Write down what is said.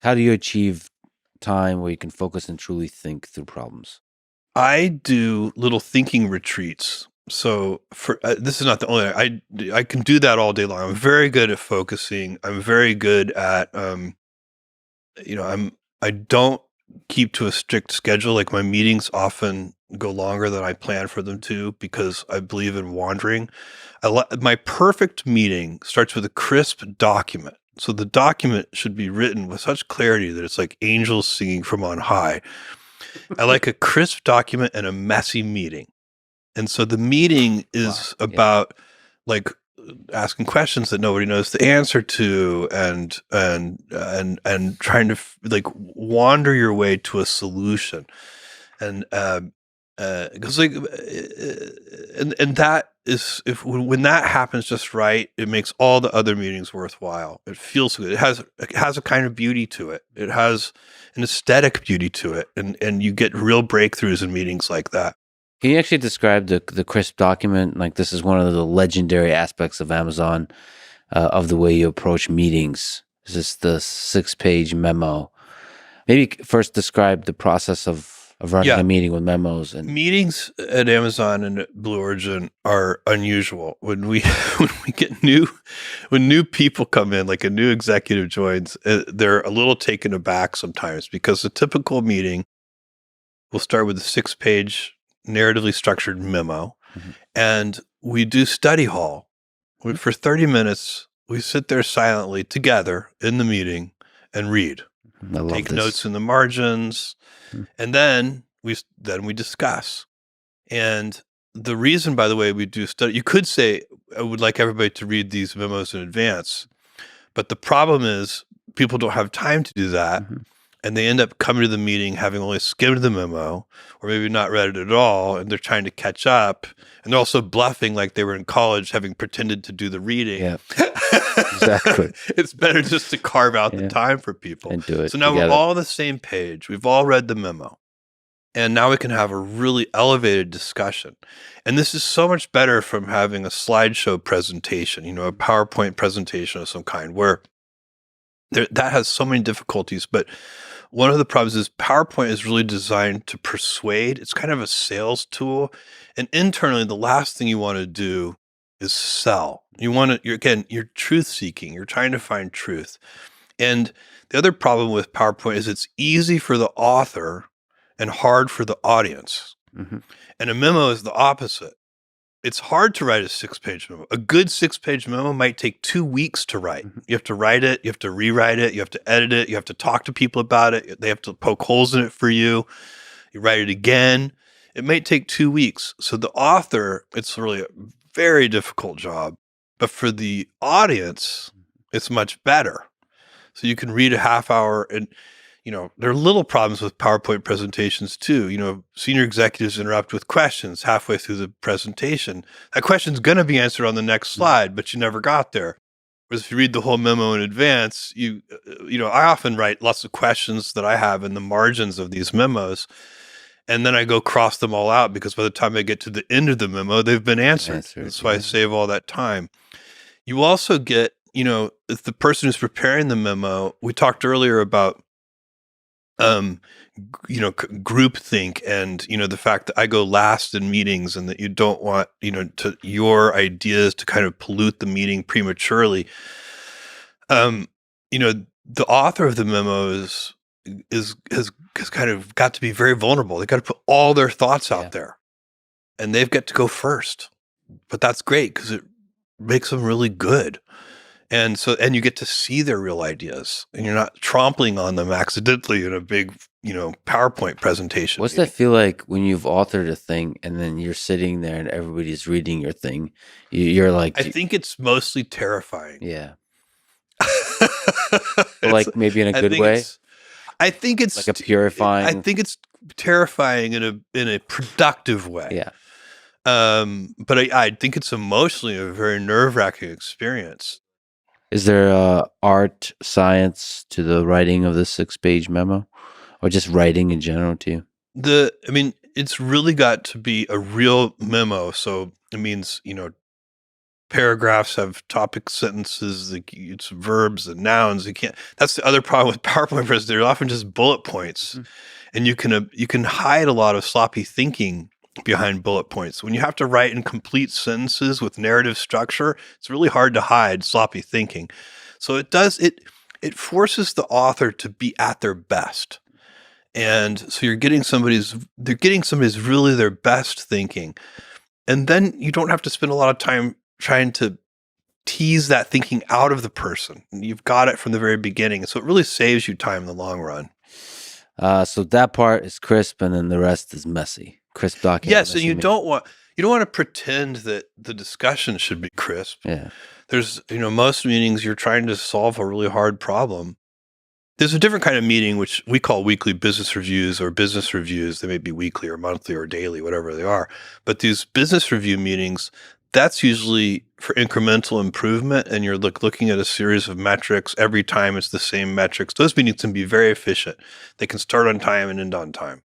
How do you achieve time where you can focus and truly think through problems? I do little thinking retreats. So for this is not the only I can do that all day long. I'm very good at focusing. I'm very good at I don't keep to a strict schedule. Like my meetings often go longer than I plan for them to because I believe in wandering. My perfect meeting starts with a crisp document. So the document should be written with such clarity that it's like angels singing from on high. I like a crisp document and a messy meeting. And so the meeting is about like asking questions that nobody knows the answer to and trying to like wander your way to a solution. And because and that is when that happens just right, it makes all the other meetings worthwhile. It feels good. It has a kind of beauty to it. It has an aesthetic beauty to it, and you get real breakthroughs in meetings like that. Can you actually describe the crisp document? Like this is one of the legendary aspects of Amazon, of the way you approach meetings. This is the 6-page memo. Maybe first describe the process of running a meeting with memos. And meetings at Amazon and at Blue Origin are unusual. When we get when new people come in, like a new executive joins, they're a little taken aback sometimes because the typical meeting will start with a 6-page narratively structured memo, and we do study hall. For 30 minutes, we sit there silently together in the meeting and read. Take notes in the margins, and then we discuss. And the reason, by the way, we do study, you could say, I would like everybody to read these memos in advance, but the problem is people don't have time to do that, and they end up coming to the meeting having only skimmed the memo, or maybe not read it at all, and they're trying to catch up, and they're also bluffing like they were in college, having pretended to do the reading. Yeah. Exactly. It's better just to carve out the time for people and do it. So now together. We're all on the same page. We've all read the memo. And now we can have a really elevated discussion. And this is so much better from having a slideshow presentation, a PowerPoint presentation of some kind, where that has so many difficulties. But one of the problems is PowerPoint is really designed to persuade. It's kind of a sales tool. And internally, the last thing you want to do is sell. You're truth seeking. You're trying to find truth. And the other problem with PowerPoint is it's easy for the author and hard for the audience. And a memo is the opposite. It's hard to write a 6-page memo. A good 6-page memo might take 2 weeks to write. You have to write it, you have to rewrite it, you have to edit it, you have to talk to people about it. They have to poke holes in it for you. You write it again. It might take 2 weeks. So the author, it's really a very difficult job. But for the audience, it's much better. So you can read a half hour and there are little problems with PowerPoint presentations too. Senior executives interrupt with questions halfway through the presentation. That question's going to be answered on the next slide, but you never got there. Whereas if you read the whole memo in advance, I often write lots of questions that I have in the margins of these memos, and then I go cross them all out because by the time I get to the end of the memo, they've been answered. That's why I save all that time. You also get, if the person who's preparing the memo, we talked earlier about groupthink and, the fact that I go last in meetings and that you don't want, your ideas to kind of pollute the meeting prematurely. The author of the memo has kind of got to be very vulnerable. They got to put all their thoughts out there and they've got to go first, but that's great because it makes them really good. And you get to see their real ideas and you're not trampling on them accidentally in a big, PowerPoint presentation. What's that feel like when you've authored a thing and then you're sitting there and everybody's reading your thing? You're like, I think it's mostly terrifying. Yeah. Like maybe in a good way. I think it's like a purifying. I think it's terrifying in a productive way. Yeah. But I think it's emotionally a very nerve-wracking experience. Is there art, science to the writing of the 6-page memo, or just writing in general to you? It's really got to be a real memo. So it means, paragraphs have topic sentences, it's verbs and nouns. You can't. That's the other problem with PowerPoint presentations. They're often just bullet points, and you can hide a lot of sloppy thinking behind bullet points. When you have to write in complete sentences with narrative structure, it's really hard to hide sloppy thinking. So it forces the author to be at their best. And so they're getting somebody's really their best thinking. And then you don't have to spend a lot of time trying to tease that thinking out of the person. You've got it from the very beginning. So it really saves you time in the long run. So that part is crisp, and then the rest is messy. Crisp document. Yes, and you don't want to pretend that the discussion should be crisp. Yeah. There's, most meetings you're trying to solve a really hard problem. There's a different kind of meeting, which we call weekly business reviews or business reviews. They may be weekly or monthly or daily, whatever they are. But these business review meetings, that's usually for incremental improvement, and you're looking at a series of metrics. Every time it's the same metrics. Those meetings can be very efficient. They can start on time and end on time.